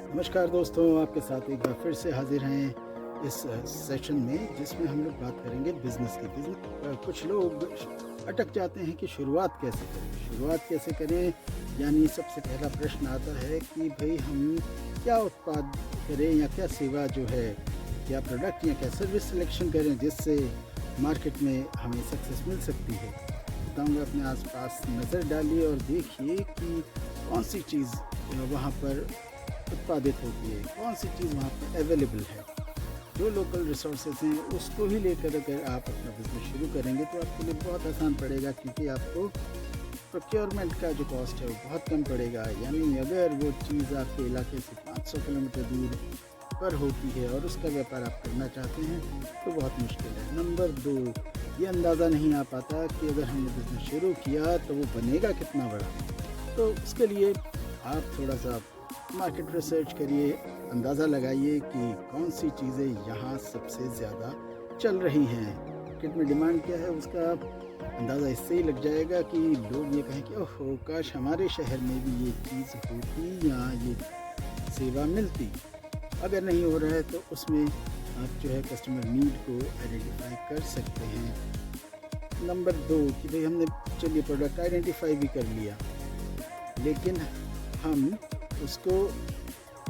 नमस्कार दोस्तों, आपके साथ एक बार फिर से हाजिर हैं इस सेशन में जिसमें हम लोग बात करेंगे बिज़नेस की। कुछ लोग अटक जाते हैं कि शुरुआत कैसे करें। यानी सबसे पहला प्रश्न आता है कि भाई हम क्या उत्पाद करें या क्या सेवा जो है, क्या प्रोडक्ट या क्या सर्विस सिलेक्शन करें जिससे मार्केट में हमें सक्सेस मिल सकती है। बताऊँगा, अपने आसपास नज़र डालिए और देखिए कि कौन सी चीज़ वहाँ पर उत्पादित होती है, कौन सी चीज़ वहाँ पे अवेलेबल है। जो लोकल रिसोर्सेज हैं उसको ही लेकर अगर आप अपना बिज़नेस शुरू करेंगे तो आपके लिए बहुत आसान पड़ेगा, क्योंकि आपको प्रोक्योरमेंट का जो कॉस्ट है वो बहुत कम पड़ेगा। यानी अगर वो चीज़ आपके इलाके से 500 किलोमीटर दूर पर होती है और उसका व्यापार आप करना चाहते हैं तो बहुत मुश्किल है। नंबर 2, ये अंदाज़ा नहीं आ पाता कि अगर हमने बिज़नेस शुरू किया तो वो बनेगा कितना बड़ा। तो उसके लिए आप थोड़ा सा मार्केट रिसर्च करिए, अंदाज़ा लगाइए कि कौन सी चीज़ें यहाँ सबसे ज़्यादा चल रही हैं, मार्केट में डिमांड क्या है, उसका अंदाज़ा इससे ही लग जाएगा कि लोग ये कहें कि ओहो, काश हमारे शहर में भी ये चीज़ होती या ये सेवा मिलती। अगर नहीं हो रहा है तो उसमें आप जो है कस्टमर नीड को आइडेंटिफाई कर सकते हैं। नंबर 2 कि भाई हमने चलिए प्रोडक्ट आइडेंटिफाई भी कर लिया, लेकिन हम उसको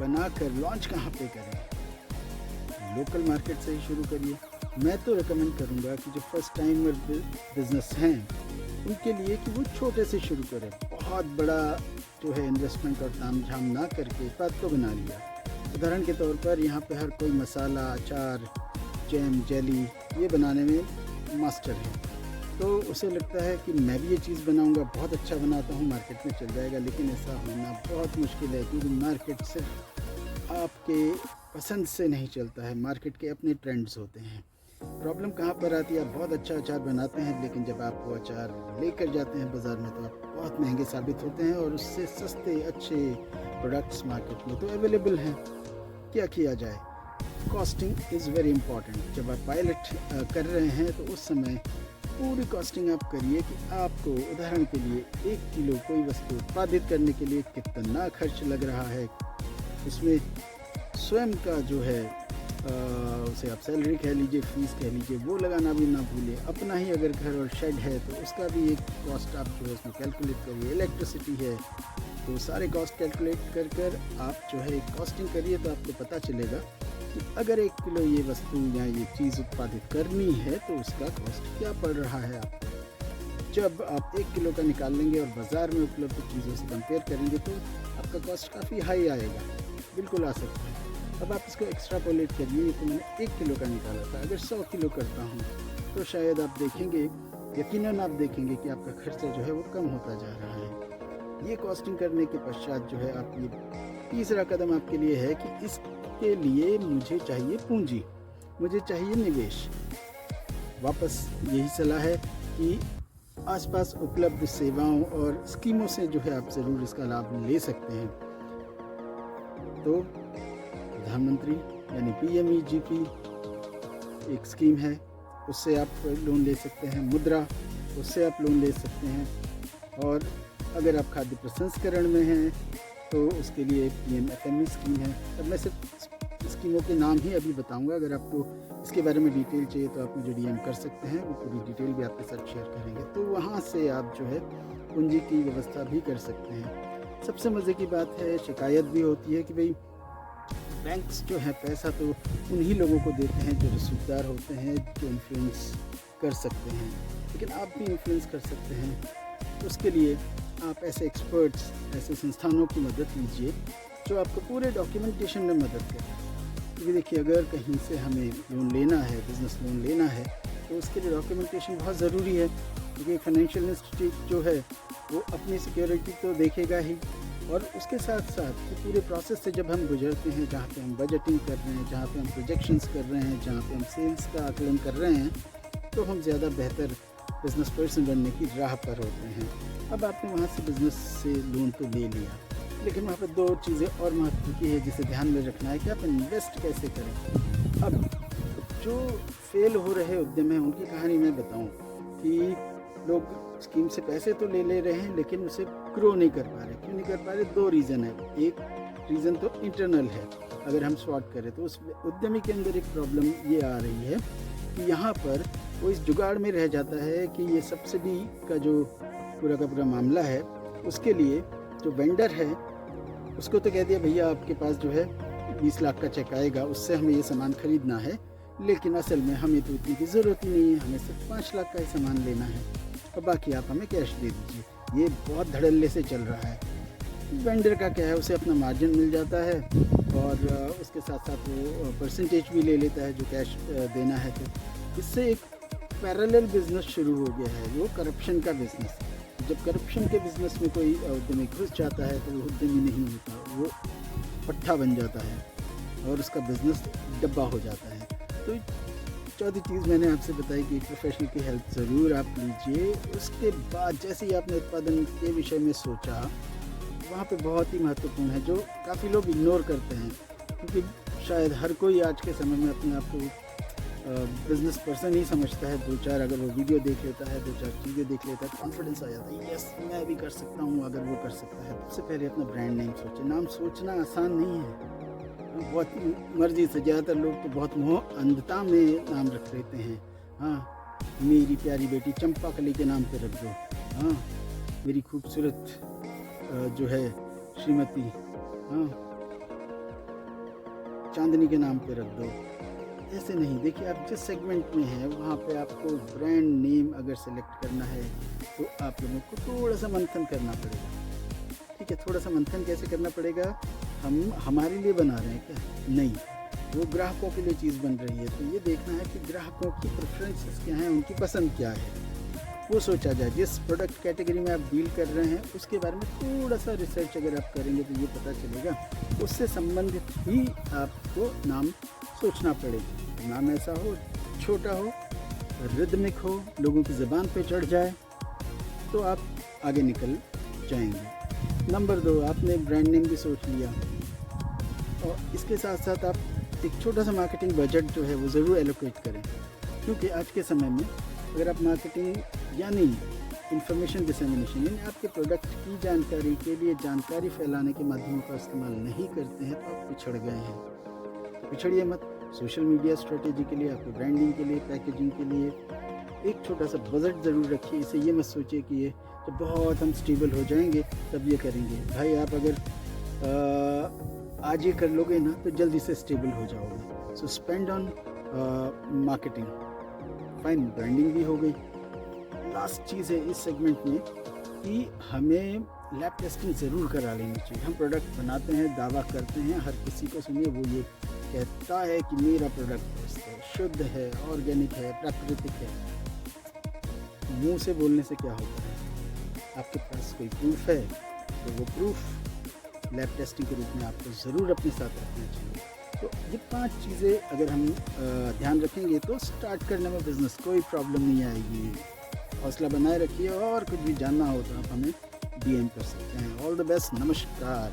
बनाकर लॉन्च कहाँ पे करें। लोकल मार्केट से ही शुरू करिए। मैं तो रिकमेंड करूँगा कि जो फर्स्ट टाइमर बिजनेस हैं उनके लिए कि वो छोटे से शुरू करें। बहुत बड़ा जो है इन्वेस्टमेंट और तामझाम ना करके उत्पाद को बना लिया। उदाहरण के तौर पर यहाँ पे हर कोई मसाला, अचार, जैम, जेली ये बनाने में मास्टर है, तो उसे लगता है कि मैं भी ये चीज़ बनाऊंगा, बहुत अच्छा बनाता हूँ, मार्केट में चल जाएगा। लेकिन ऐसा होना बहुत मुश्किल है, क्योंकि मार्केट सिर्फ आपके पसंद से नहीं चलता है, मार्केट के अपने ट्रेंड्स होते हैं। प्रॉब्लम कहाँ पर आती है, आप बहुत अच्छा अचार बनाते हैं लेकिन जब आप वो अचार लेकर जाते हैं बाज़ार में तो आप बहुत महंगे साबित होते हैं और उससे सस्ते अच्छे प्रोडक्ट्स मार्केट में तो अवेलेबल हैं। क्या किया जाए? Costing is very important. जब आप पायलट कर रहे हैं तो उस समय पूरी कॉस्टिंग आप करिए कि आपको उदाहरण के लिए 1 किलो कोई वस्तु उत्पादित करने के लिए कितना खर्च लग रहा है। उसमें स्वयं का जो है उसे आप सैलरी कह लीजिए, फीस कह लीजिए, वो लगाना भी ना भूलिए। अपना ही अगर घर और शेड है तो उसका भी एक कॉस्ट आप जो है उसमें कैलकुलेट करिए। इलेक्ट्रिसिटी है तो सारे कॉस्ट कैलकुलेट कर कर आप जो है कॉस्टिंग करिए, तो आपको पता चलेगा कि अगर 1 किलो ये वस्तु या ये चीज़ उत्पादित करनी है तो उसका कॉस्ट क्या पड़ रहा है आपको। जब आप 1 किलो का निकाल लेंगे और बाज़ार में उपलब्ध चीज़ों से कंपेयर करेंगे तो आपका कॉस्ट काफ़ी हाई आएगा, बिल्कुल आ सकता है। अब आप इसको एक्स्ट्रापोलेट करिए, तो मैंने 1 किलो का निकाला था, अगर 100 किलो करता हूँ तो शायद आप देखेंगे, यकीनन आप देखेंगे कि आपका खर्चा जो है वो कम होता जा रहा है। ये कॉस्टिंग करने के पश्चात जो है आप ये तीसरा कदम आपके लिए है कि इसके लिए मुझे चाहिए पूंजी, मुझे चाहिए निवेश। वापस यही सलाह है कि आसपास उपलब्ध सेवाओं और स्कीमों से जो है आप ज़रूर इसका लाभ ले सकते हैं। तो प्रधानमंत्री यानी PMEGP एक स्कीम है, उससे आप लोन ले सकते हैं। मुद्रा, उससे आप लोन ले सकते हैं। और अगर आप खाद्य प्रसंस्करण में हैं तो उसके लिए PM-FME स्कीम है। अब मैं सिर्फ स्कीमों के नाम ही अभी बताऊंगा, अगर आपको इसके बारे में डिटेल चाहिए तो आप मुझे DM कर सकते हैं, वो पूरी डिटेल भी आपके साथ शेयर करेंगे। तो वहाँ से आप जो है पूंजी की व्यवस्था भी कर सकते हैं। सबसे मज़े की बात है, शिकायत भी होती है कि भाई बैंक्स जो है पैसा तो उन्हीं लोगों को देते हैं जो रसूखदार होते हैं, जो इन्फ्लुएंस कर सकते हैं। लेकिन आप भी इन्फ्लुएंस कर सकते हैं। तो उसके लिए आप ऐसे एक्सपर्ट्स, ऐसे संस्थानों की मदद लीजिए जो आपको पूरे डॉक्यूमेंटेशन में मदद करें। क्योंकि देखिए, अगर कहीं से हमें लोन लेना है, बिज़नेस लोन लेना है, तो उसके लिए डॉक्यूमेंटेशन बहुत ज़रूरी है। क्योंकि एक फाइनेंशियल इंस्टीट्यूट जो है वो अपनी सिक्योरिटी तो देखेगा ही, और उसके साथ साथ कि पूरे प्रोसेस से जब हम गुजरते हैं, जहाँ पे हम बजटिंग कर रहे हैं, जहाँ पे हम प्रोजेक्शंस कर रहे हैं, जहाँ पे हम सेल्स का आकलन कर रहे हैं, तो हम ज़्यादा बेहतर बिज़नेस पर्सन बनने की राह पर होते हैं। अब आपने वहाँ से बिज़नेस से लोन तो ले लिया, लेकिन वहाँ पर 2 चीज़ें और महत्व की है जिसे ध्यान में रखना है कि आप इन्वेस्ट कैसे करें। अब जो फेल हो रहे उद्यम हैं उनकी कहानी मैं बताऊँ कि लोग स्कीम से पैसे तो ले रहे हैं लेकिन उसे ग्रो नहीं कर पा रहे। क्यों नहीं कर पा रहे? 2 रीज़न है। एक, रीज़न तो इंटरनल है। अगर हम सॉर्ट करें तो उस उद्यमी के अंदर एक प्रॉब्लम ये आ रही है कि यहाँ पर वो इस जुगाड़ में रह जाता है कि ये सब्सिडी का जो पूरा का पूरा मामला है, उसके लिए जो वेंडर है उसको तो कह दिया भैया आपके पास जो है 20 लाख का चेक आएगा, उससे हमें ये सामान खरीदना है, लेकिन असल में हमें तो इतनी की ज़रूरत ही नहीं है, हमें सिर्फ 5 लाख का ही सामान लेना है और बाकी आप हमें कैश दे दीजिए। ये बहुत धड़ल्ले से चल रहा है। वेंडर का क्या है, उसे अपना मार्जिन मिल जाता है और उसके साथ साथ वो परसेंटेज भी ले लेता है जो कैश देना है। तो इससे एक पैरेलल बिजनेस शुरू हो गया है, वो करप्शन का बिजनेस। जब करप्शन के बिजनेस में कोई उद्यमी घुस जाता है तो वो उद्यमी नहीं होता, वो पट्टा बन जाता है और उसका बिजनेस डब्बा हो जाता है। तो चौथी चीज़ मैंने आपसे बताई कि प्रोफेशनल की हेल्प ज़रूर आप लीजिए। उसके बाद जैसे ही आपने उत्पादन के विषय में सोचा, वहाँ पे बहुत ही महत्वपूर्ण है जो काफ़ी लोग इग्नोर करते हैं, क्योंकि शायद हर कोई आज के समय में अपने आप को बिजनेस पर्सन ही समझता है। 2-4 अगर वो वीडियो देख लेता है, 2-4 चीज़ें देख लेता है, कॉन्फिडेंस आ जाता है, यस मैं भी कर सकता हूँ। अगर वो कर सकता है, सबसे पहले अपना ब्रांड नेम सोचे। नाम सोचना आसान नहीं है, बहुत मर्जी से। ज़्यादातर लोग तो बहुत मोह अंधता में नाम रख लेते हैं। हाँ, मेरी प्यारी बेटी चंपा कली के नाम पे रख दो, हाँ मेरी खूबसूरत जो है श्रीमती, हाँ चांदनी के नाम पे रख दो। ऐसे नहीं, देखिए आप जिस सेगमेंट में हैं वहाँ पे आपको ब्रांड नेम अगर सेलेक्ट करना है तो आप लोगों को थोड़ा सा मंथन करना पड़ेगा। ठीक है, थोड़ा सा मंथन कैसे करना पड़ेगा? हम हमारे लिए बना रहे हैं क्या? नहीं, वो ग्राहकों के लिए चीज़ बन रही है। तो ये देखना है कि ग्राहकों की प्रेफरेंसेस क्या हैं, उनकी पसंद क्या है, वो सोचा जाए। जिस प्रोडक्ट कैटेगरी में आप डील कर रहे हैं उसके बारे में थोड़ा सा रिसर्च अगर आप करेंगे तो ये पता चलेगा। उससे संबंधित ही आपको नाम सोचना पड़ेगा। नाम ऐसा हो, छोटा हो, रिदमिक हो, लोगों की ज़बान पे चढ़ जाए, तो आप आगे निकल जाएंगे। नंबर 2, आपने ब्रांड नेम भी सोच लिया और इसके साथ साथ आप एक छोटा सा मार्केटिंग बजट जो है वो ज़रूर एलोकेट करें, क्योंकि आज के समय में अगर आप मार्केटिंग यानी इंफॉर्मेशन डिसेमिनेशन यानी आपके प्रोडक्ट की जानकारी के लिए जानकारी फैलाने के माध्यमों का इस्तेमाल नहीं करते हैं तो आप पिछड़ गए हैं। पिछड़िए मत। सोशल मीडिया स्ट्रेटेजी के लिए, आपके ब्रांडिंग के लिए, पैकेजिंग के लिए एक छोटा सा बजट ज़रूर रखिए। इसे ये मत सोचिए कि ये जब बहुत हम स्टेबल हो जाएंगे तब ये करेंगे। भाई आप अगर आज ये कर लोगे ना तो जल्दी से स्टेबल हो जाओगे। So spend on marketing, fine, branding भी हो गई। लास्ट चीज़ है इस सेगमेंट में कि हमें लैब टेस्टिंग ज़रूर करा लेनी चाहिए। हम प्रोडक्ट बनाते हैं, दावा करते हैं, हर किसी को सुनिए वो ये कहता है कि मेरा प्रोडक्ट शुद्ध है, ऑर्गेनिक है, प्राकृतिक है। मुंह से बोलने से क्या होता है? आपके पास कोई प्रूफ है तो वो प्रूफ लैब टेस्टिंग के रूप में आपको ज़रूर अपने साथ रखना चाहिए। तो ये 5 चीज़ें अगर हम ध्यान रखेंगे तो स्टार्ट करने में बिज़नेस कोई प्रॉब्लम नहीं आएगी। हौसला बनाए रखिए और कुछ भी जानना हो तो आप हमें DM कर सकते हैं। ऑल द बेस्ट, नमस्कार।